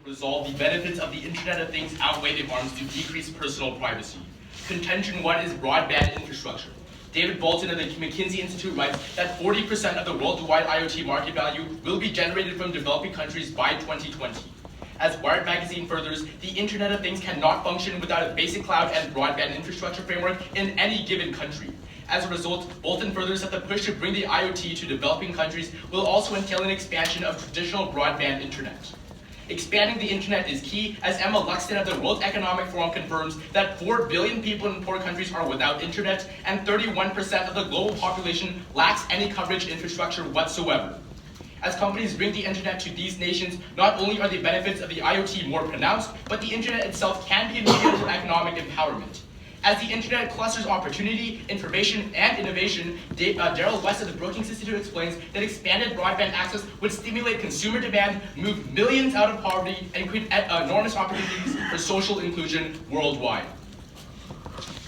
resolve, the benefits of the Internet of Things outweigh the harms to decrease personal privacy. Contention 1 is broadband infrastructure. David Bolton of the McKinsey Institute writes that 40% of the worldwide IoT market value will be generated from developing countries by 2020. As Wired magazine furthers, the Internet of Things cannot function without a basic cloud and broadband infrastructure framework in any given country. As a result, Bolton furthers that the push to bring the IoT to developing countries will also entail an expansion of traditional broadband internet. Expanding the internet is key, as Emma Luxton of the World Economic Forum confirms that 4 billion people in poor countries are without internet, and 31% of the global population lacks any coverage infrastructure whatsoever. As companies bring the internet to these nations, not only are the benefits of the IoT more pronounced, but the internet itself can be a medium for economic empowerment. As the internet clusters opportunity, information, and innovation, Daryl West of the Brookings Institute explains that expanded broadband access would stimulate consumer demand, move millions out of poverty, and create enormous opportunities for social inclusion worldwide.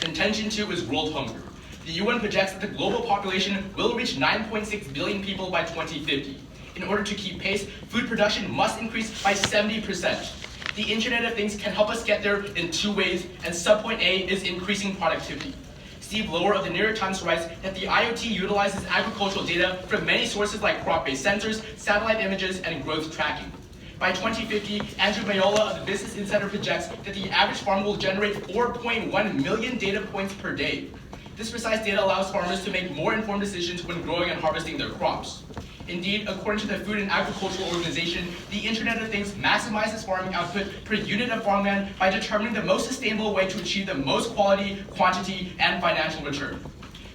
Contention 2 is world hunger. The UN projects that the global population will reach 9.6 billion people by 2050. In order to keep pace, food production must increase by 70%. The Internet of Things can help us get there in 2 ways, and subpoint A is increasing productivity. Steve Lower of the New York Times writes that the IoT utilizes agricultural data from many sources like crop-based sensors, satellite images, and growth tracking. By 2050, Andrew Mayola of the Business Insider projects that the average farmer will generate 4.1 million data points per day. This precise data allows farmers to make more informed decisions when growing and harvesting their crops. Indeed, according to the Food and Agricultural Organization, the Internet of Things maximizes farming output per unit of farmland by determining the most sustainable way to achieve the most quality, quantity, and financial return.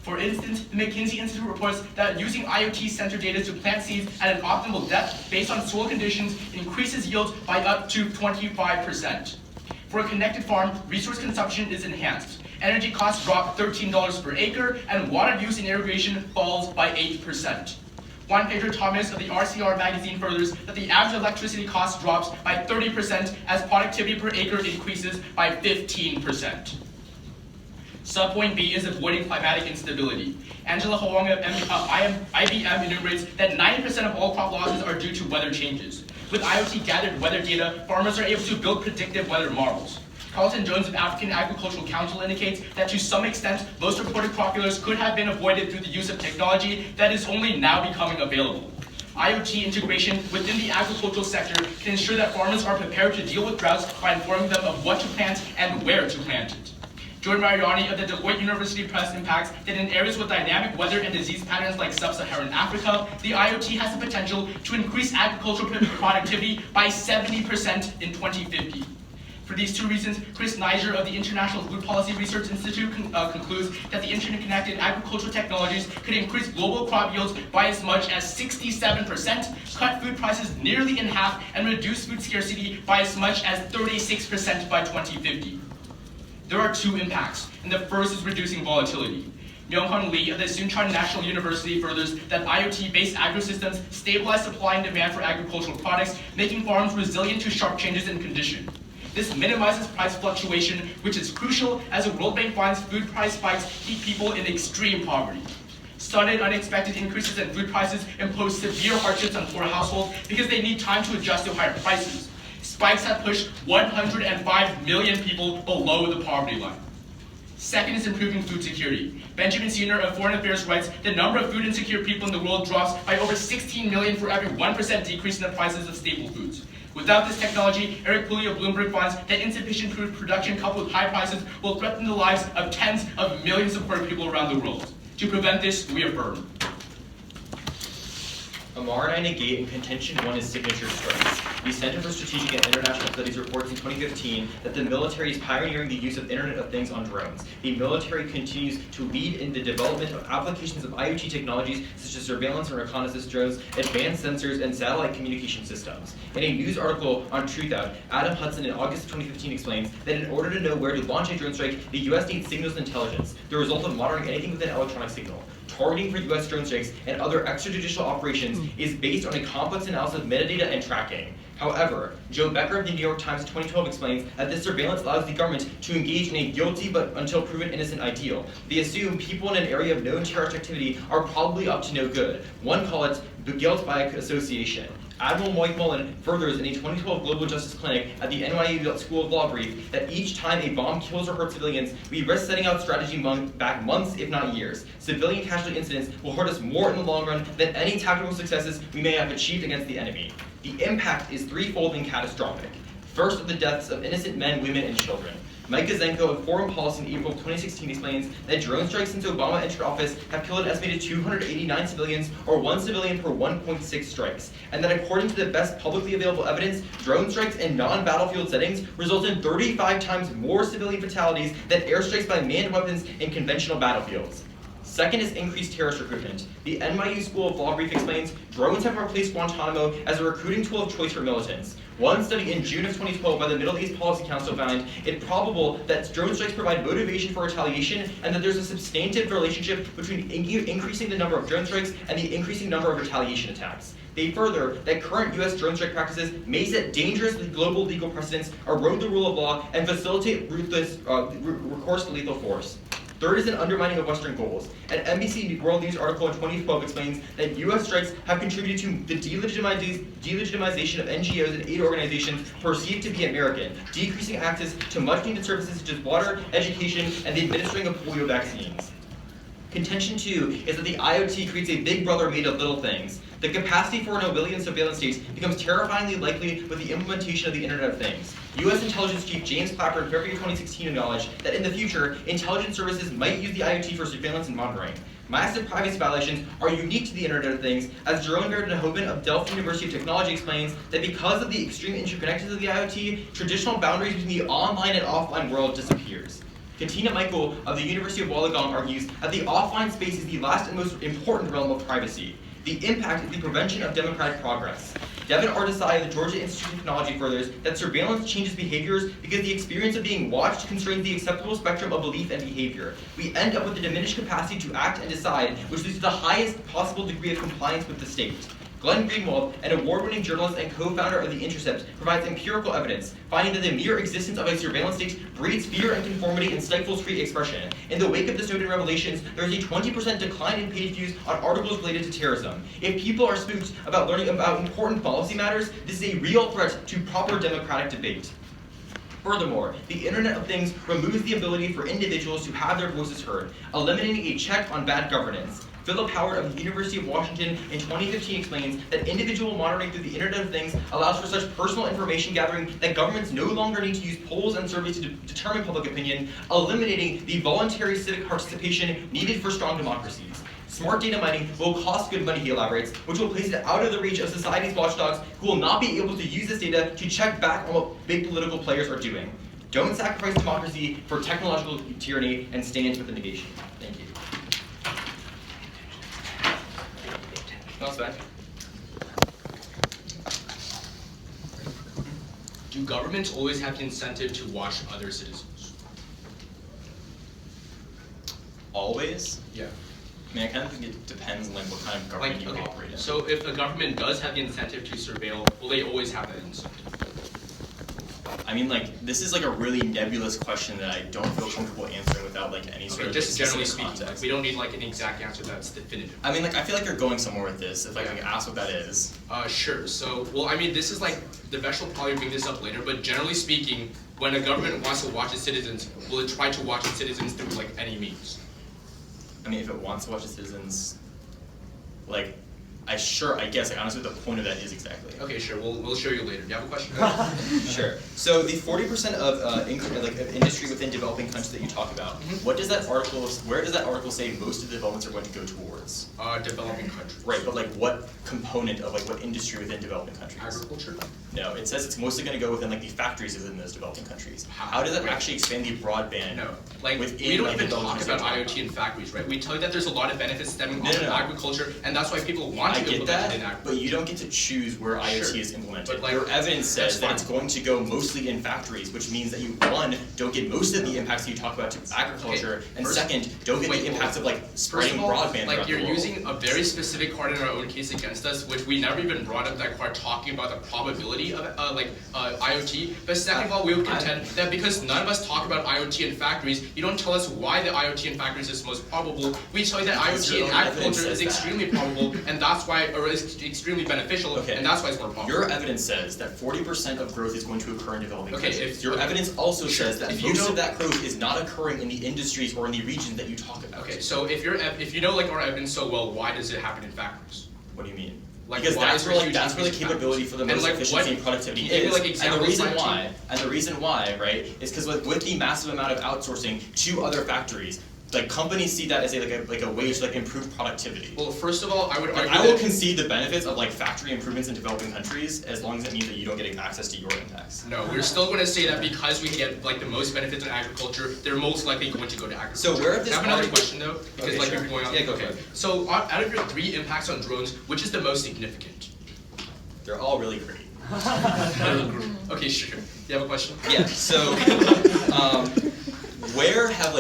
For instance, the McKinsey Institute reports that using IoT sensor data to plant seeds at an optimal depth based on soil conditions increases yields by up to 25%. For a connected farm, resource consumption is enhanced. Energy costs drop $13 per acre, and water use in irrigation falls by 8%. Juan Pedro Thomas of the RCR magazine furthers that the average electricity cost drops by 30% as productivity per acre increases by 15%. Subpoint B is avoiding climatic instability. Angela Hawken of IBM enumerates that 90% of all crop losses are due to weather changes. With IoT gathered weather data, farmers are able to build predictive weather models. Carlton Jones of African Agricultural Council indicates that to some extent, most reported crop failures could have been avoided through the use of technology that is only now becoming available. IoT integration within the agricultural sector can ensure that farmers are prepared to deal with droughts by informing them of what to plant and where to plant it. Jordan Mariani of the Deloitte University Press impacts that in areas with dynamic weather and disease patterns like sub-Saharan Africa, the IoT has the potential to increase agricultural productivity by 70% in 2050. For these 2 reasons, Chris Niger of the International Food Policy Research Institute concludes that the internet-connected agricultural technologies could increase global crop yields by as much as 67%, cut food prices nearly in half, and reduce food scarcity by as much as 36% by 2050. There are 2 impacts, and the first is reducing volatility. Myung-Hun Lee of the Soonchon National University furthers that IoT-based agrosystems stabilize supply and demand for agricultural products, making farms resilient to sharp changes in condition. This minimizes price fluctuation, which is crucial as the World Bank finds food price spikes keep people in extreme poverty. Sudden, unexpected increases in food prices impose severe hardships on poor households because they need time to adjust to higher prices. Spikes have pushed 105 million people below the poverty line. Second is improving food security. Benjamin Senior of Foreign Affairs writes, the number of food insecure people in the world drops by over 16 million for every 1% decrease in the prices of staple foods. Without this technology, Eric Pooley of Bloomberg finds that insufficient food production coupled with high prices will threaten the lives of tens of millions of poor people around the world. To prevent this, we affirm. Amara negate and contention 1 is signature strikes. The Center for Strategic and International Studies reports in 2015 that the military is pioneering the use of Internet of Things on drones. The military continues to lead in the development of applications of IoT technologies such as surveillance and reconnaissance drones, advanced sensors, and satellite communication systems. In a news article on Truthout, Adam Hudson in August of 2015 explains that in order to know where to launch a drone strike, the US needs signals intelligence, the result of monitoring anything with an electronic signal. Targeting for US drone strikes and other extrajudicial operations is based on a complex analysis of metadata and tracking. However, Joe Becker of the New York Times in 2012 explains that this surveillance allows the government to engage in a guilty but until proven innocent ideal. They assume people in an area of known terrorist activity are probably up to no good. One call it guilt by association. Admiral Mike Mullen furthers in a 2012 Global Justice Clinic at the NYU School of Law brief that each time a bomb kills or hurts civilians, we risk setting out strategy back months, if not years. Civilian casualty incidents will hurt us more in the long run than any tactical successes we may have achieved against the enemy. The impact is threefold and catastrophic. First, of the deaths of innocent men, women, and children. Mike Gazenko of Foreign Policy in April 2016 explains that drone strikes since Obama entered office have killed an estimated 289 civilians, or 1 civilian per 1.6 strikes, and that according to the best publicly available evidence, drone strikes in non-battlefield settings result in 35 times more civilian fatalities than airstrikes by manned weapons in conventional battlefields. Second is increased terrorist recruitment. The NYU School of Law brief explains drones have replaced Guantanamo as a recruiting tool of choice for militants. One study in June of 2012 by the Middle East Policy Council found it probable that drone strikes provide motivation for retaliation and that there's a substantive relationship between increasing the number of drone strikes and the increasing number of retaliation attacks. They further that current U.S. drone strike practices may set dangerous global legal precedents, erode the rule of law, and facilitate ruthless recourse to lethal force. Third is an undermining of Western goals. An NBC World News article in 2012 explains that U.S. strikes have contributed to the delegitimization of NGOs and aid organizations perceived to be American, decreasing access to much-needed services such as water, education, and the administering of polio vaccines. Contention 2 is that the IoT creates a big brother made of little things. The capacity for an orwellian surveillance state becomes terrifyingly likely with the implementation of the Internet of Things. U.S. Intelligence Chief James Clapper in February 2016 acknowledged that in the future, intelligence services might use the IoT for surveillance and monitoring. Massive privacy violations are unique to the Internet of Things, as Jerome Hawken of Delft University of Technology explains that because of the extreme interconnectedness of the IoT, traditional boundaries between the online and offline world disappears. Katina Michael of the University of Wollongong argues that the offline space is the last and most important realm of privacy. The impact is the prevention of democratic progress. Devin Ardesai of the Georgia Institute of Technology furthers that surveillance changes behaviors because the experience of being watched constrains the acceptable spectrum of belief and behavior. We end up with a diminished capacity to act and decide, which leads to the highest possible degree of compliance with the state. Glenn Greenwald, an award-winning journalist and co-founder of The Intercept, provides empirical evidence, finding that the mere existence of a surveillance state breeds fear and conformity and stifles free expression. In the wake of the Snowden revelations, there is a 20% decline in page views on articles related to terrorism. If people are spooked about learning about important policy matters, this is a real threat to proper democratic debate. Furthermore, the Internet of Things removes the ability for individuals to have their voices heard, eliminating a check on bad governance. Philip Howard of the University of Washington in 2015 explains that individual monitoring through the Internet of Things allows for such personal information gathering that governments no longer need to use polls and surveys to determine public opinion, eliminating the voluntary civic participation needed for strong democracies. Smart data mining will cost good money, he elaborates, which will place it out of the reach of society's watchdogs who will not be able to use this data to check back on what big political players are doing. Don't sacrifice democracy for technological tyranny and stand with the negation. Thank you. No, back. Do governments always have the incentive to watch other citizens? Always? Yeah. I mean, I kind of think it depends on what kind of government you operate in. So if a government does have the incentive to surveil, will they always have that incentive? I mean, this is a really nebulous question that I don't feel comfortable answering without any sort of just generally speaking, context. we don't need an exact answer that's definitive. I mean, I feel like you're going somewhere with this. If I can ask what that is. Sure. So, this is Devesh will probably bring this up later, but generally speaking, when a government wants to watch its citizens, will it try to watch its citizens through any means? I mean, if it wants to watch its citizens, I guess honestly what the point of that is exactly. Okay, sure. We'll show you later. Do you have a question? Sure. So the 40% of industry within developing countries that you talk about, where does that article say most of the developments are going to go towards? Developing countries. Right, but what component of what industry within developing countries? Agriculture? No, it says it's mostly going to go within the factories within those developing countries. How does that actually expand the broadband? No, within, we don't even talk about IoT in factories, right? We tell you that there's a lot of benefits stemming off of agriculture, and that's why people want want I to get implement it in that, agriculture. but you don't get to choose where IoT Sure. is implemented. But, like, your evidence that's says that it's fine. going to go mostly in factories, which means that you, one, don't get most of the impacts that you talk about to agriculture, and First- second, don't get wait, the impacts of like First spreading of all, broadband like throughout you're the world. using a very specific card in our own case against us, which we never even brought up that card talking about the probability of IoT. But second of all, we would contend that because none of us talk about IoT in factories, you don't tell us why the IoT in factories is most probable. We tell you that Because IoT your in own evidence agriculture says is that. extremely probable, and that's why, or is extremely beneficial, Okay. and that's why it's more probable. Your evidence says that 40% of growth is going to occur in developing Okay, countries. if- Your okay. evidence also Sure. says that If you most know- of that growth is not occurring in the industries or in the regions that you talk about. Okay, so if you know like our evidence so well, why does it happen in factories? What do you mean? Like, Because why that's is where there like huge that's where the increase in capability factories? for the And, most like, efficiency what- and productivity can you give me, is. like, and examples, the reason like, why, right, is because with the massive amount of outsourcing to other factories, like companies see that as a way to like improve productivity. Well, first of all, I would Like, argue I will that- concede the benefits of like factory improvements in developing countries as long as it means that you don't get access to your impacts. No, we're still going to say that because we get like the most benefits in agriculture, they're most likely going to go to agriculture. So where if this I have another article- question though, because Okay, like sure. we're going on. Yeah, go okay. for it. So out of your 3 impacts on drones, which is the most significant? They're all really great. Okay, sure. You have a question? Yeah. So, where have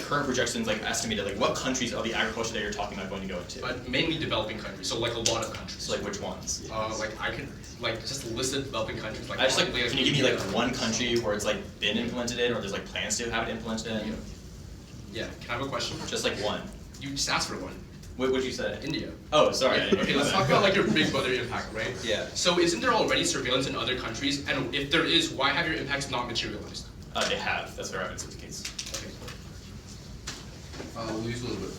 current projections like estimated like what countries are the agriculture that you're talking about going to go into? But mainly developing countries, so like a lot of countries. So like which ones? Like I could like just list the developing countries. Like I just like probably, can you give me like one country where it's like been implemented in or there's like plans to have it implemented in? Yeah. Can I have a question? Just like one. You just asked for one. What would you say? India. Oh, sorry. I didn't Okay, hear let's that. talk about like your big brother impact, right? Yeah. So isn't there already surveillance in other countries? And if there is, why have your impacts not materialized? They have. That's where evidence is the case. Okay. We'll use a little bit.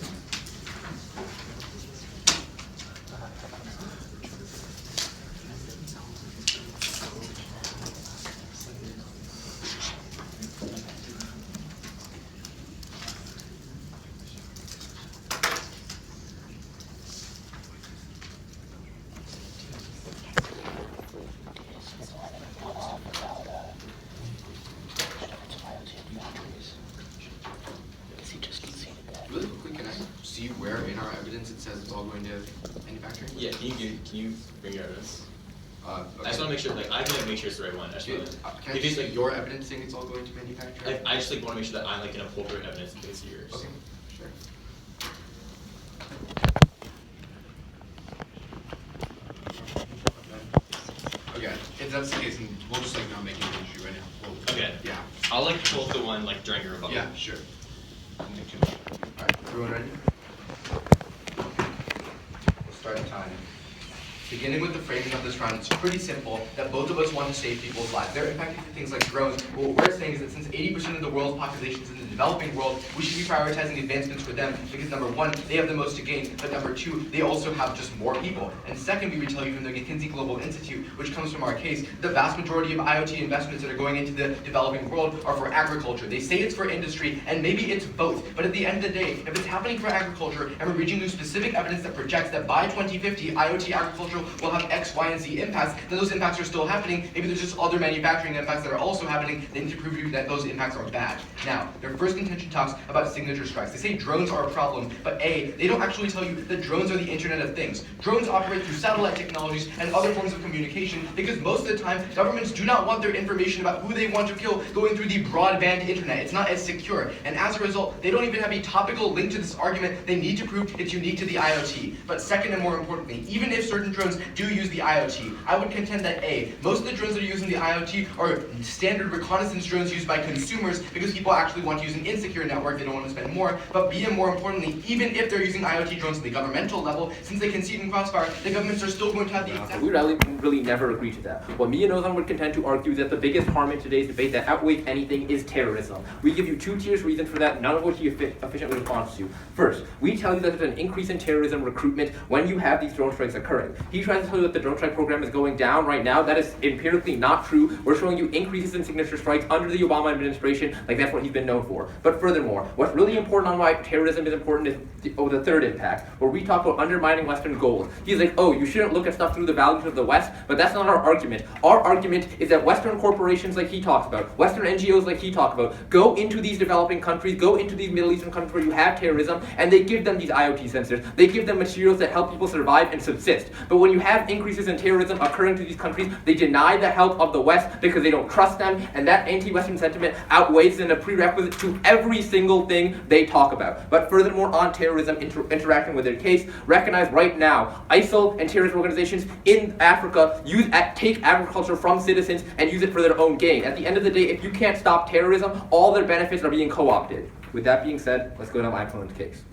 Really quickly, can I see where in our evidence it says it's all going to manufacturing? Yeah. Can you bring your evidence? Okay. I just want to make sure like I can make sure it's the right one. I just Can wanna- I if just it's like your evidence saying it's all going to manufacturing? I just like want to make sure that I'm like gonna pull through evidence against yours. Okay, sure. Okay, if that's the case, then we'll just like not make it an issue right now. Okay. Yeah. I'll like pull up the one like during your rebuttal. Yeah, sure. Alright, everyone ready? We'll start the time. Beginning with the framing of this round, it's pretty simple that both of us want to save people's lives. They're impacting things like drones. What we're saying is that since 80% of the world's population is in the developing world, we should be prioritizing advancements for them because number one, they have the most to gain, but number two, they also have just more people. And second, we would tell you from the McKinsey Global Institute, which comes from our case, the vast majority of IoT investments that are going into the developing world are for agriculture. They say it's for industry, and maybe it's both, but at the end of the day, if it's happening for agriculture, and we're reaching you specific evidence that projects that by 2050, IoT agriculture will have X, Y, and Z impacts, then those impacts are still happening. Maybe there's just other manufacturing impacts that are also happening. They need to prove to you that those impacts are bad. Now, their first contention talks about signature strikes. They say drones are a problem, but A, they don't actually tell you that drones are the Internet of Things. Drones operate through satellite technologies and other forms of communication because most of the time, governments do not want their information about who they want to kill going through the broadband internet. It's not as secure. And as a result, they don't even have a topical link to this argument. They need to prove it's unique to the IoT. But second and more importantly, even if certain drones do use the IoT, I would contend that A, most of the drones that are using the IoT are standard reconnaissance drones used by consumers because people actually want to use an insecure network, they don't want to spend more. But B, and more importantly, even if they're using IoT drones at the governmental level, since they concede in Crossfire, the governments are still going to have the exact... We really never agree to that. What me and Ozan would contend to argue is that the biggest harm in today's debate that outweighs anything is terrorism. We give you 2 tiers reason for that, none of which he efficiently responds to. First, we tell you that there's an increase in terrorism recruitment when you have these drone strikes occurring. He He tries to tell you that the drone strike program is going down right now. That is empirically not true. We're showing you increases in signature strikes under the Obama administration, like that's what he's been known for. But furthermore, what's really important on why terrorism is important is the third impact, where we talk about undermining Western goals. He's like, oh, you shouldn't look at stuff through the values of the West, but that's not our argument. Our argument is that Western corporations like he talks about, Western NGOs like he talks about, go into these developing countries, go into these Middle Eastern countries where you have terrorism, and they give them these IoT sensors. They give them materials that help people survive and subsist. But when you have increases in terrorism occurring to these countries, they deny the help of the West because they don't trust them, and that anti-Western sentiment outweighs in a prerequisite to every single thing they talk about. But furthermore, on terrorism interacting with their case, recognize right now, ISIL and terrorist organizations in Africa take agriculture from citizens and use it for their own gain. At the end of the day, if you can't stop terrorism, all their benefits are being co-opted. With that being said, let's go to my opponent's case.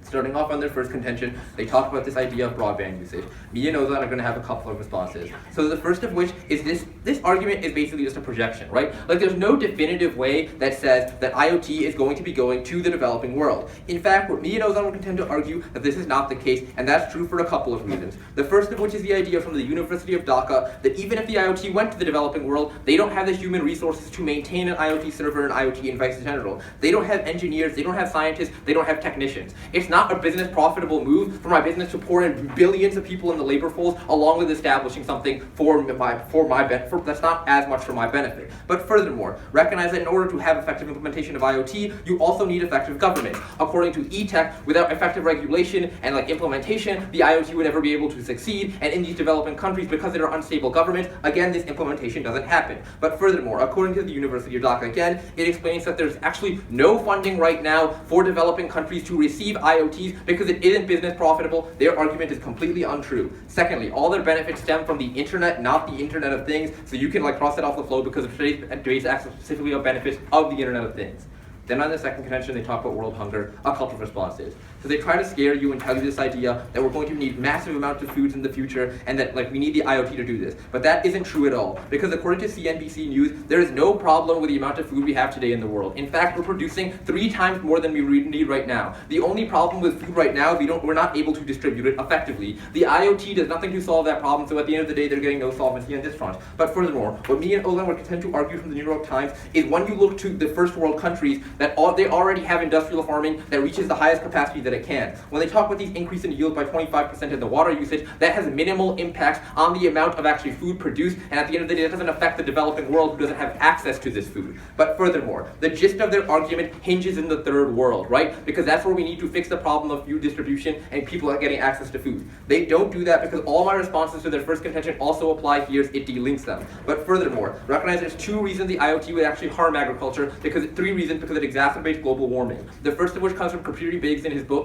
Starting off on their first contention, they talk about this idea of broadband usage. Me and Ozan are going to have a couple of responses. So the first of which is this argument is basically just a projection, right? Like there's no definitive way that says that IoT is going to be going to the developing world. In fact, me and Ozan will contend to argue that this is not the case, and that's true for a couple of reasons. The first of which is the idea from the University of Dhaka that even if the IoT went to the developing world, they don't have the human resources to maintain an IoT server and IoT device in general. They don't have engineers, they don't have scientists, they don't have technicians. It's not a business profitable move for my business to pour in billions of people in the labor force along with establishing something for my benefit. That's not as much for my benefit. But furthermore, recognize that in order to have effective implementation of IoT, you also need effective government. According to E-Tech, without effective regulation and implementation, the IoT would never be able to succeed. And in these developing countries, because there are unstable governments, again, this implementation doesn't happen. But furthermore, according to the University of Dhaka, again, it explains that there's actually no funding right now for developing countries to receive IoTs because it isn't business profitable. Their argument is completely untrue. Secondly, all their benefits stem from the internet, not the Internet of Things, so you can cross that off the flow because of today's access specifically of benefits of the Internet of Things. Then on the second contention, they talk about world hunger, a couple of responses. So they try to scare you and tell you this idea that we're going to need massive amounts of foods in the future and that we need the IoT to do this. But that isn't true at all, because according to CNBC News, there is no problem with the amount of food we have today in the world. In fact, we're producing 3 times more than we need right now. The only problem with food right now is we're not able to distribute it effectively. The IoT does nothing to solve that problem, so at the end of the day, they're getting no solvency on this front. But furthermore, what me and Ozan were content to argue from the New York Times is when you look to the first world countries, that they already have industrial farming that reaches the highest capacity that it can. When they talk about these increase in yield by 25% in the water usage, that has minimal impacts on the amount of actually food produced, and at the end of the day, that doesn't affect the developing world who doesn't have access to this food. But furthermore, the gist of their argument hinges in the third world, right? Because that's where we need to fix the problem of food distribution and people are getting access to food. They don't do that because all my responses to their first contention also apply here, it delinks them. But furthermore, recognize there's 2 reasons the IoT would actually harm agriculture, 3 reasons, because it exacerbates global warming. The first of which comes from Kapuri Biggs in his book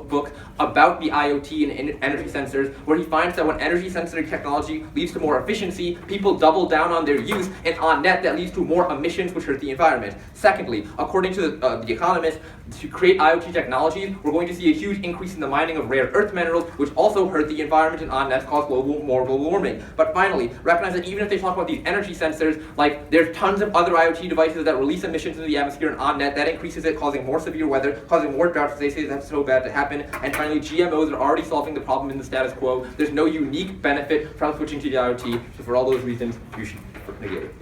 about the IoT and energy sensors, where he finds that when energy sensitive technology leads to more efficiency, people double down on their use, and on net that leads to more emissions which hurt the environment. Secondly, according to the Economist, to create IoT technologies, we're going to see a huge increase in the mining of rare earth minerals, which also hurt the environment and on net cause more global warming. But finally, recognize that even if they talk about these energy sensors, there's tons of other IoT devices that release emissions into the atmosphere, and on net that increases it, causing more severe weather, causing more droughts. They say that's so bad to happen. And finally, GMOs are already solving the problem in the status quo. There's no unique benefit from switching to the IoT. So for all those reasons, you should negate it.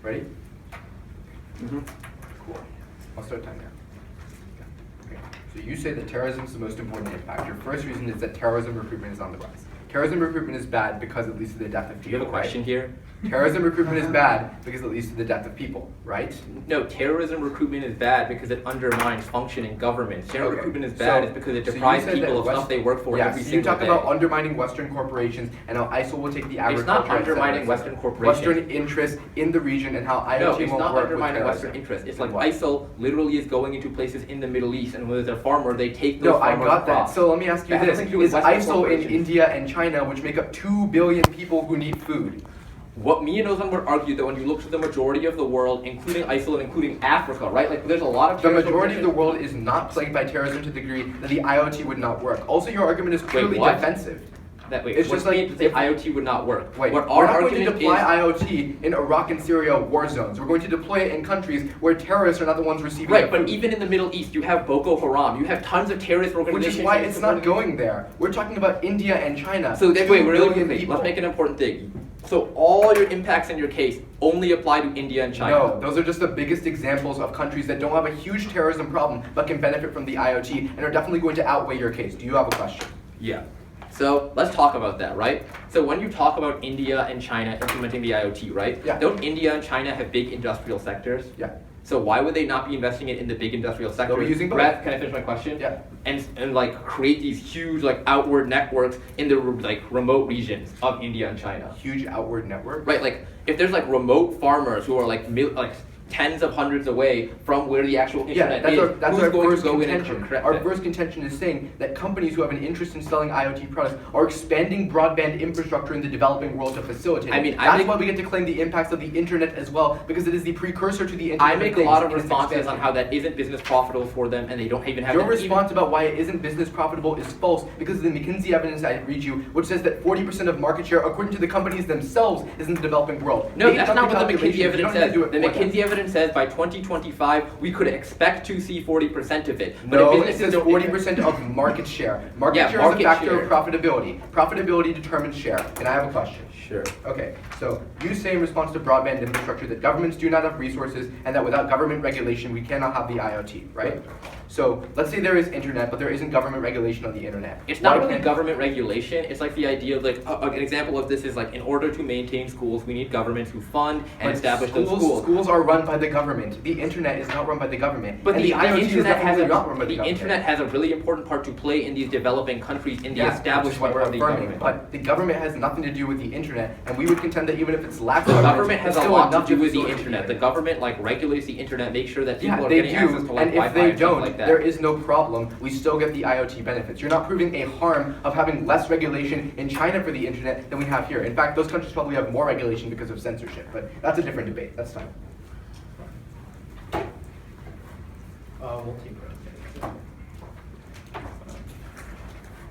Ready? Mm-hmm. Cool. I'll start time now. Okay. So you say that terrorism is the most important impact. Your first reason is that terrorism recruitment is on the rise. Terrorism recruitment is bad because it leads to the death of people. Do you have a question here? Terrorism recruitment is bad because it leads to the death of people, right? No, terrorism recruitment is bad because it undermines functioning government. Terrorism recruitment is bad because it deprives people of stuff they work for every single day. You talk about undermining Western corporations and how ISIL will take the agriculture. It's not undermining Western corporations. Western interests in the region and how IoT No, it's won't not work undermining with Western interests. It's like ISIL literally is going into places in the Middle East, and when there's a farmer, they take those farmers' No, I got that. crops. So let me ask you this. Is Western ISIL in India and China, which make up 2 billion people who need food? What me and Ozan would argue that when you look to the majority of the world, including ISIL and including Africa, right? There's a lot of the majority of the world is not plagued by terrorism to the degree that the IoT would not work. Also, your argument is clearly defensive. It's just like the IoT would not work. Wait, what we're our not going to argument deploy is, IoT in Iraq and Syria war zones. We're going to deploy it in countries where terrorists are not the ones receiving right, the but food. even in the Middle East, you have Boko Haram, you have tons of terrorist Which organizations. is why it's not going there. We're talking about India and China. So that way, 2 really billion quickly, people. let's make an important thing. So all your impacts in your case only apply to India and China. No, those are just the biggest examples of countries that don't have a huge terrorism problem but can benefit from the IoT and are definitely going to outweigh your case. Do you have a question? Yeah. So let's talk about that, right? So when you talk about India and China implementing the IoT, right? Yeah. Don't India and China have big industrial sectors? Yeah. So why would they not be investing it in the big industrial sector? They'll be using both. Can I finish my question? Yeah. And like create these huge like outward networks in the like remote regions of India and China. Huge outward network. Right, like if there's like remote farmers who are like tens of hundreds away from where the actual internet that's is, our who's going first to go in and contention. correct Our it? first contention is saying that companies who have an interest in selling IoT products are expanding broadband infrastructure in the developing world to facilitate it. That's why we get to claim the impacts of the internet as well, because it is the precursor to the internet. I make a lot of responses on how that isn't business profitable for them, and they don't even have. Your response about why it isn't business profitable is false, because of the McKinsey evidence I read you, which says that 40% of market share, according to the companies themselves, is in the developing world. No, They that's done not what the McKinsey calculations. You evidence don't need to says. do it The for them. McKinsey evidence says by 2025 we could expect to see 40% of it. But No, if it businesses says don't 40% of market share. Market Yeah, share market is a factor share. of profitability. Profitability determines share. And I have a question. Sure. Okay, so you say in response to broadband infrastructure that governments do not have resources and that without government regulation we cannot have the IoT, right? So let's say there is internet, but there isn't government regulation on the internet. It's not Why really can't- government regulation. It's like the idea of like an example of this is like in order to maintain schools, we need governments who fund and But establish those schools. Schools are run by the government. The internet is not run by the government. But and the IoT is internet has definitely not run by the the government. internet has a really important part to play in these developing countries in the Yeah, which is what establishment we're of the affirming. government. But the government has nothing to do with the internet, and we would contend that even if it's lax The government has it's a still lot to enough do with the facilitate internet. it. The government like regulates the internet, makes sure that people Yeah, are they getting access do, to like and if Wi-Fi they and stuff don't, like that. there is no problem. We still get the IoT benefits. You're not proving a harm of having less regulation in China for the internet than we have here. In fact, those countries probably have more regulation because of censorship, but that's a different debate. That's time. We'll take it.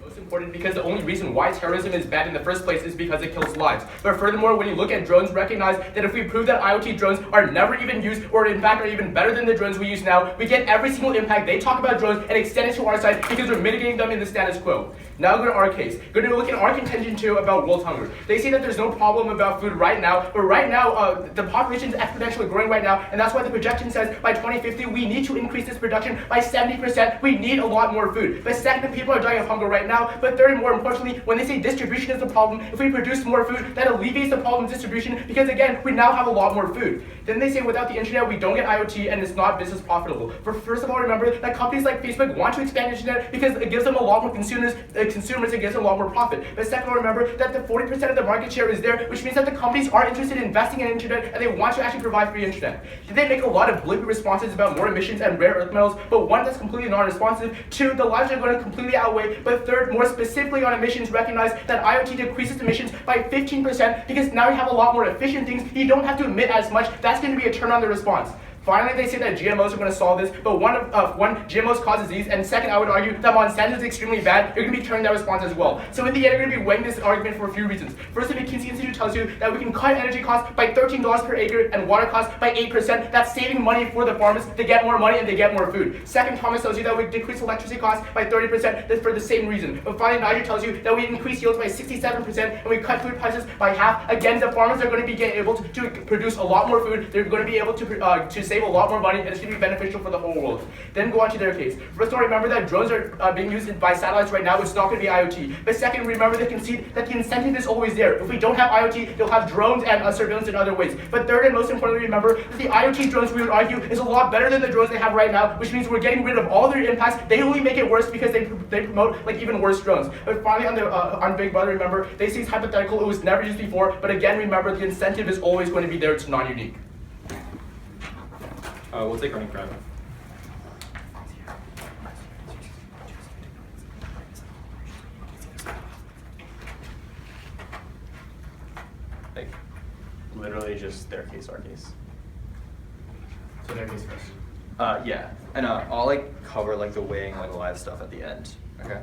Most important because the only reason why terrorism is bad in the first place is because it kills lives. But furthermore, when you look at drones, recognize that if we prove that IoT drones are never even used, or in fact are even better than the drones we use now, we get every single impact. They talk about drones and extend it to our side because we're mitigating them in the status quo. Now go to our case. Go to look at our contention too about world hunger. They say that there's no problem about food right now, but right now the population is exponentially growing right now, and that's why the projection says by 2050 we need to increase this production by 70%. We need a lot more food. But second, people are dying of hunger right now. But third, and more importantly, when they say distribution is the problem, if we produce more food, that alleviates the problem of distribution because again, we now have a lot more food. Then they say without the internet we don't get IoT and it's not business profitable. But first of all, remember that companies like Facebook want to expand the internet because it gives them a lot more consumers, it gives them a lot more profit. But second of all, remember that the 40% of the market share is there, which means that the companies are interested in investing in internet and they want to actually provide free internet. They make a lot of blippy responses about more emissions and rare earth metals, but one, that's completely non-responsive. Two, the lives are going to completely outweigh. But third, more specifically on emissions, recognize that IoT decreases emissions by 15% because now you have a lot more efficient things. You don't have to emit as much. That's going to be a turn on the response. Finally, they say that GMOs are going to solve this, but one, GMOs cause disease, and second, I would argue that Monsanto is extremely bad. You're going to be turning that response as well. So in the end, you're going to be weighing this argument for a few reasons. First, the McKinsey Institute tells you that we can cut energy costs by $13 per acre and water costs by 8%. That's saving money for the farmers. They get more money and they get more food. Second, Thomas tells you that we decrease electricity costs by 30%. That's for the same reason. But finally, Nigel tells you that we increase yields by 67% and we cut food prices by half. Again, the farmers are going to be able to produce a lot more food. They're going to be able to save a lot more money, and it's going to be beneficial for the whole world. Then go on to their case. First of all, remember that drones are being used by satellites right now. It's not going to be IoT. But second, remember the conceit that the incentive is always there. If we don't have IoT, they'll have drones and surveillance in other ways. But third and most importantly, remember that the IoT drones, we would argue, is a lot better than the drones they have right now, which means we're getting rid of all their impacts. They only make it worse because they promote like even worse drones. But finally, on Big Brother, remember they say it's hypothetical. It was never used before. But again, remember the incentive is always going to be there. It's non-unique. We'll take running crowd. Like, literally just their case, our case. So their case first. Yeah, and I'll like cover like the weighing like live stuff at the end. Okay.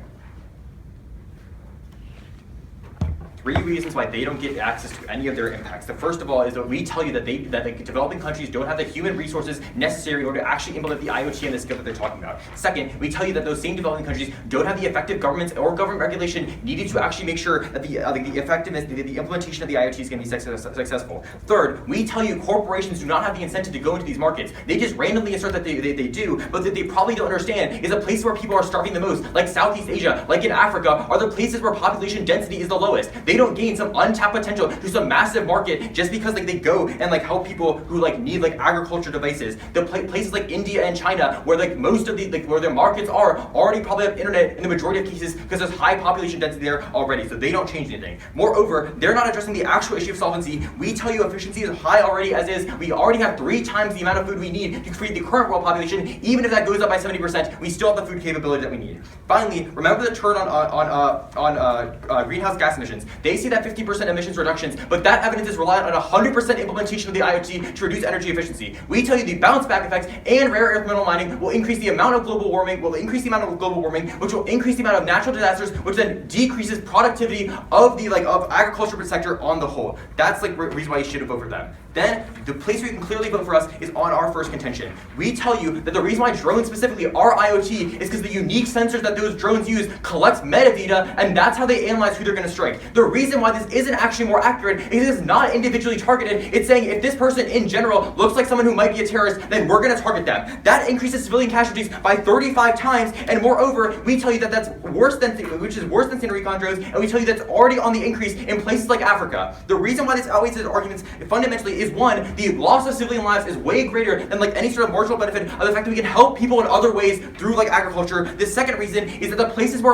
3 reasons why they don't get access to any of their impacts. The first of all is that we tell you that the developing countries don't have the human resources necessary in order to actually implement the IoT and the skill that they're talking about. Second, we tell you that those same developing countries don't have the effective governments or government regulation needed to actually make sure that the effectiveness, the implementation of the IoT is going to be successful. Third, we tell you corporations do not have the incentive to go into these markets. They just randomly assert that they do, but that they probably don't understand is a place where people are starving the most, like Southeast Asia, like in Africa, are the places where population density is the lowest. They don't gain some untapped potential to some massive market just because they go and help people who need agriculture devices. The places like India and China, where most of where their markets are already probably have internet in the majority of cases because there's high population density there already, so they don't change anything. Moreover, they're not addressing the actual issue of solvency. We tell you efficiency is high already as is. We already have 3 times the amount of food we need to feed the current world population. Even if that goes up by 70%, we still have the food capability that we need. Finally, remember the turn on greenhouse gas emissions. They say that 50% emissions reductions, but that evidence is reliant on 100% implementation of the IoT to reduce energy efficiency. We tell you the bounce back effects and rare earth mineral mining will increase the amount of global warming, which will increase the amount of natural disasters, which then decreases productivity of the of agriculture sector on the whole. That's the reason why you should vote for them. Then, the place where you can clearly vote for us is on our first contention. We tell you that the reason why drones specifically are IoT is because the unique sensors that those drones use collect metadata, and that's how they analyze who they're going to strike. The reason why this isn't actually more accurate is it's not individually targeted. It's saying if this person in general looks like someone who might be a terrorist, then we're going to target them. That increases civilian casualties by 35 times, and moreover, we tell you that that's worse than recon drones, and we tell you that's already on the increase in places like Africa. The reason why this outweighs his arguments fundamentally is one, the loss of civilian lives is way greater than any sort of marginal benefit of the fact that we can help people in other ways through agriculture. The second reason is that the places where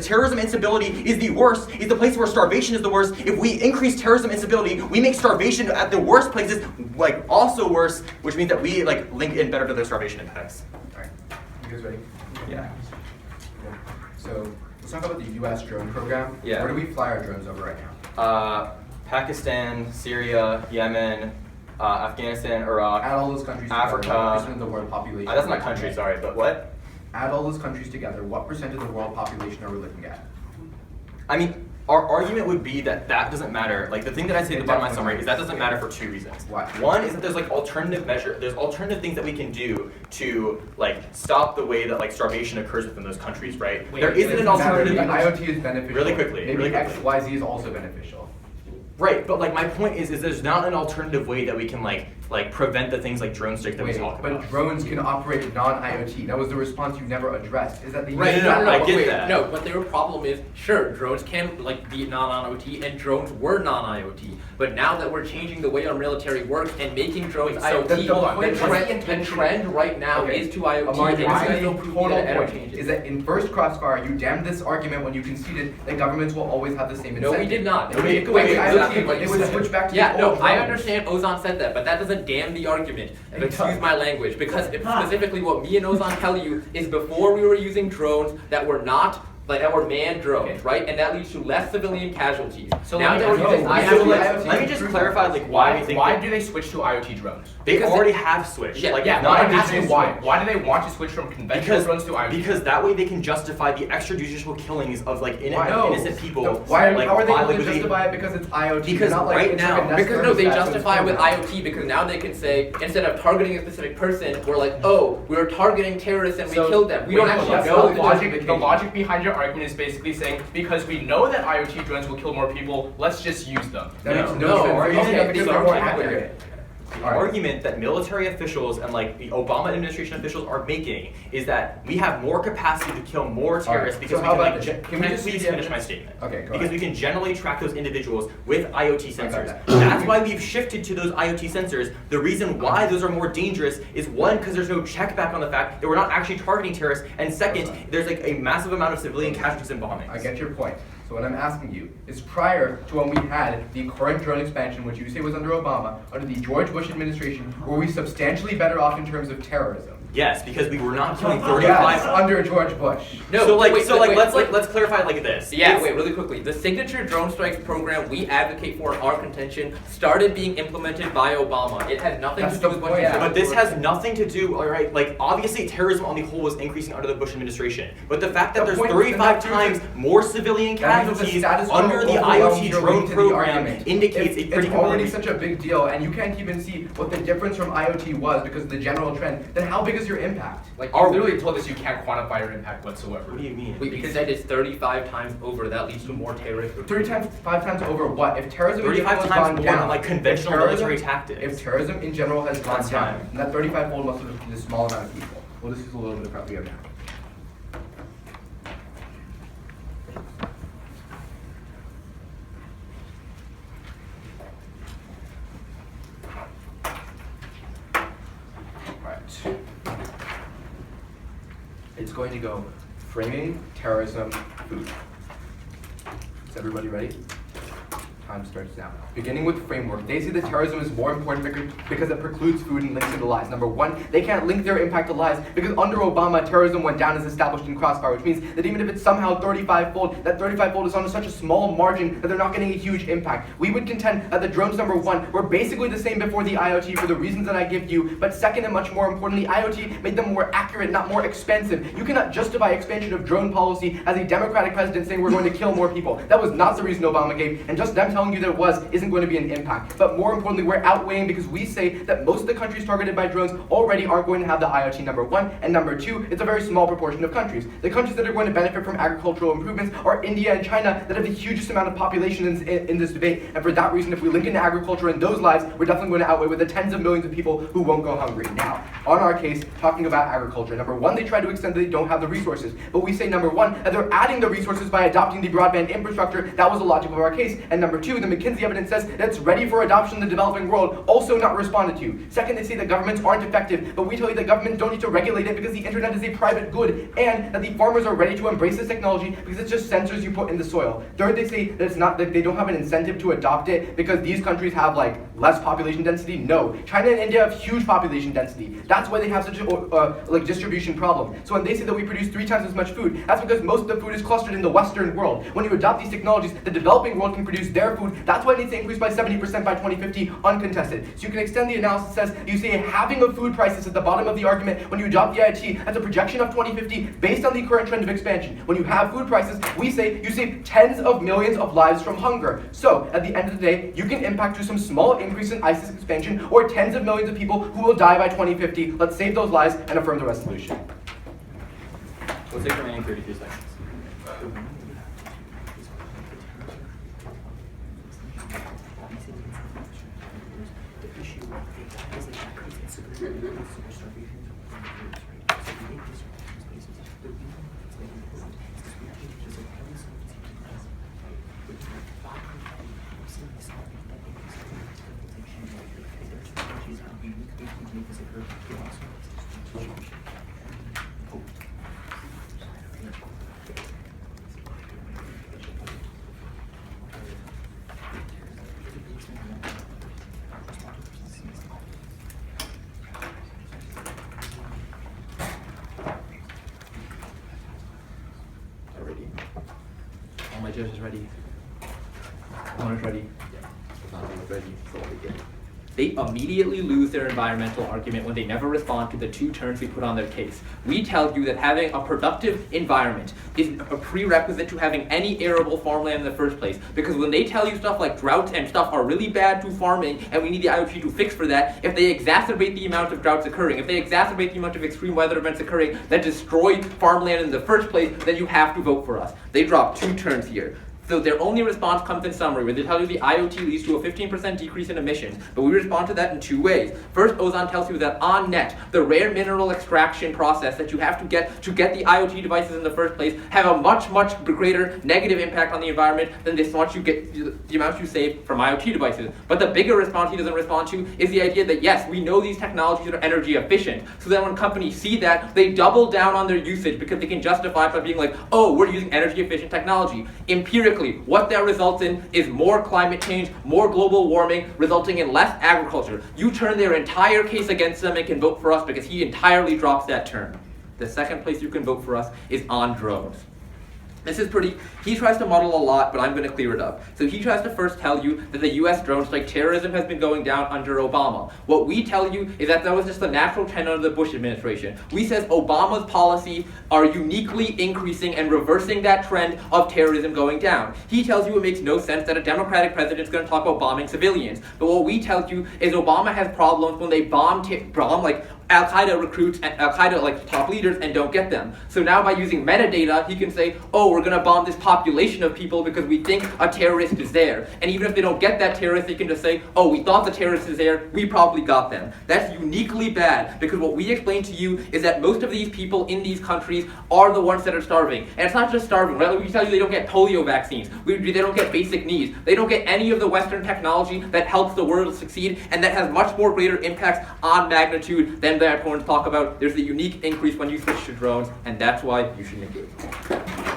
terrorism instability is the worst is the place where starvation is the worst. If we increase terrorism instability, we make starvation at the worst places also worse, which means that we link in better to their starvation impacts. Alright. You guys ready? Yeah. So let's talk about the US drone program. Yeah. Where do we fly our drones over right now? Pakistan, Syria, Yemen, Afghanistan, Iraq. Add all those countries Africa. together, what percent of the world population? That's not country, sorry, but what? Add all those countries together, what percent of the world population are we looking at? I mean, our argument would be that doesn't matter. The thing that I say at the bottom of my summary is that doesn't matter for 2 reasons. Why? One is that there's there's alternative things that we can do to stop the way that starvation occurs within those countries, right? There isn't an alternative. IoT is beneficial. Really quickly. Maybe X, Y, Z is also beneficial. Right, but my point is there's not an alternative way that we can prevent the things like drone strikes that we talk about. But drones can operate non-IoT. That was the response you never addressed. Is that the Right, no, I get that. No, but their problem is, sure, drones can be non-IoT, and drones were non-IoT. But now that we're changing the way our military works and making drones IoT, the trend right now is to IoT. Amari, and the total point is that in first crossfire, you damned this argument when you conceded that governments will always have the same incentive. No, we did not. Wait, it would switch back to yeah, the no, old I drones. understand Ozan said that, but that doesn't damn the argument. And excuse my language, because specifically what me and Ozan tell you is before we were using drones that were not that were manned drones, right? And that leads to less civilian casualties. So now that we're using let me just clarify why we think why do they switch to IoT drones? They already have switched. Yeah, I'm asking why. Why do they want to switch from conventional drones to IoT? Because that way they can justify the extrajudicial killings of innocent people. How are they going to justify it because it's IoT? Because not right now, because no, they justify it with IoT because now they can say instead of targeting a specific person, we're we're targeting terrorists and we killed them. We don't actually know the logic behind your argument is basically saying because we know that IoT drones will kill more people, let's just use them. That makes no sense. Because they're more accurate. The argument that military officials and the Obama administration officials are making is that we have more capacity to kill more terrorists because can we just please finish my statement? Okay, go because ahead. we can generally track those individuals with IoT sensors. That's why we've shifted to those IoT sensors. The reason why those are more dangerous is one, because there's no check back on the fact that we're not actually targeting terrorists, and second, there's a massive amount of civilian casualties and bombings. I get your point. So what I'm asking you is prior to when we had the current drone expansion, which you say was under Obama, under the George Bush administration, were we substantially better off in terms of terrorism? Yes, because we were not killing 35. Yes, under George Bush. No, so wait, let's clarify it like this. Yeah, wait, really quickly. The signature drone strikes program we advocate for in our contention started being implemented by Obama. It had nothing to do with what But this has nothing to do, all right, like obviously terrorism on the whole was increasing under the Bush administration. But the fact that there's 35 times more civilian casualties under the IoT drone program indicates a pretty It's already such a big deal, and you can't even see what the difference from IoT was because of the general trend. Then how big is your impact? Like, you literally told us you can't quantify your impact whatsoever. What do you mean? We said it's 35 times over. That leads to more terrorism. 5 times over what? If terrorism in general 35 has times gone more down, than like conventional military tactics. If terrorism in general has gone That's down, time. then that 35-fold must have been a small amount of people. Well, this is a little bit of propaganda. Right. It's going to go framing, terrorism, food. Is everybody ready? Time starts now. Beginning with framework, they say that terrorism is more important because it precludes food and links into lies. Number one, they can't link their impact to lies because under Obama, terrorism went down as established in Crossfire, which means that even if it's somehow 35-fold, that 35-fold is on such a small margin that they're not getting a huge impact. We would contend that the drones, number one, were basically the same before the IoT for the reasons that I give you, but second and much more importantly, IoT made them more accurate, not more expensive. You cannot justify expansion of drone policy as a Democratic president saying we're going to kill more people. That was not the reason Obama gave, and just them telling you there was isn't going to be an impact. But more importantly, we're outweighing because we say that most of the countries targeted by drones already aren't going to have the IoT, number one, and number two, it's a very small proportion of countries. The countries that are going to benefit from agricultural improvements are India and China that have the hugest amount of population in this debate, and for that reason, if we link into agriculture and those lives, we're definitely going to outweigh with the tens of millions of people who won't go hungry. Now, on our case, talking about agriculture, number one, they try to extend that they don't have the resources, but we say number one, that they're adding the resources by adopting the broadband infrastructure. That was the logic of our case, and number two, the McKinsey evidence says that it's ready for adoption in the developing world, also not responded to. Second, they say that governments aren't effective, but we tell you that governments don't need to regulate it because the internet is a private good, and that the farmers are ready to embrace this technology because it's just sensors you put in the soil. Third, they say that it's not that they don't have an incentive to adopt it because these countries have like less population density. No, China and India have huge population density. That's why they have such a distribution problem. So when they say that we produce 3 times as much food, that's because most of the food is clustered in the Western world. When you adopt these technologies, the developing world can produce their food. That's why it needs to increase by 70% by 2050, uncontested. So you can extend the analysis says you say a halving of food prices at the bottom of the argument when you adopt the IoT. That's a projection of 2050 based on the current trend of expansion. When you have food prices, we say you save tens of millions of lives from hunger. So at the end of the day, you can impact to some small increase in ISIS expansion or tens of millions of people who will die by 2050. Let's save those lives and affirm the resolution. Let's take the remaining 33 seconds. All my judges ready. One is ready. Ready. They immediately lose their environmental argument when they never respond to the 2 terms we put on their case. We tell you that having a productive environment is a prerequisite to having any arable farmland in the first place. Because when they tell you stuff like droughts and stuff are really bad to farming and we need the IoT to fix for that, if they exacerbate the amount of droughts occurring, if they exacerbate the amount of extreme weather events occurring that destroy farmland in the first place, then you have to vote for us. They drop 2 terms here. So their only response comes in summary, where they tell you the IoT leads to a 15% decrease in emissions. But we respond to that in 2 ways. First, Ozan tells you that on net, the rare mineral extraction process that you have to get the IoT devices in the first place have a much, much greater negative impact on the environment than the amount you save from IoT devices. But the bigger response he doesn't respond to is the idea that yes, we know these technologies are energy efficient. So that when companies see that, they double down on their usage because they can justify it by being like, oh, we're using energy efficient technology. Empirically, quickly, what that results in is more climate change, more global warming, resulting in less agriculture. You turn their entire case against them and can vote for us because he entirely drops that term. The second place you can vote for us is on drones. This is he tries to muddle a lot, but I'm going to clear it up. So he tries to first tell you that the US drone strike terrorism has been going down under Obama. What we tell you is that was just the natural trend under the Bush administration. We says Obama's policies are uniquely increasing and reversing that trend of terrorism going down. He tells you it makes no sense that a Democratic president is going to talk about bombing civilians. But what we tell you is Obama has problems when they bomb like Al-Qaeda recruits and Al-Qaeda like top leaders and don't get them. So now by using metadata, he can say, oh, we're going to bomb this population of people because we think a terrorist is there. And even if they don't get that terrorist, they can just say, oh, we thought the terrorist is there, we probably got them. That's uniquely bad because what we explain to you is that most of these people in these countries are the ones that are starving. And it's not just starving, right? We tell you they don't get polio vaccines, they don't get basic needs, they don't get any of the Western technology that helps the world succeed and that has much more greater impacts on magnitude than their opponents talk about. There's a unique increase when you switch to drones, and that's why you should engage.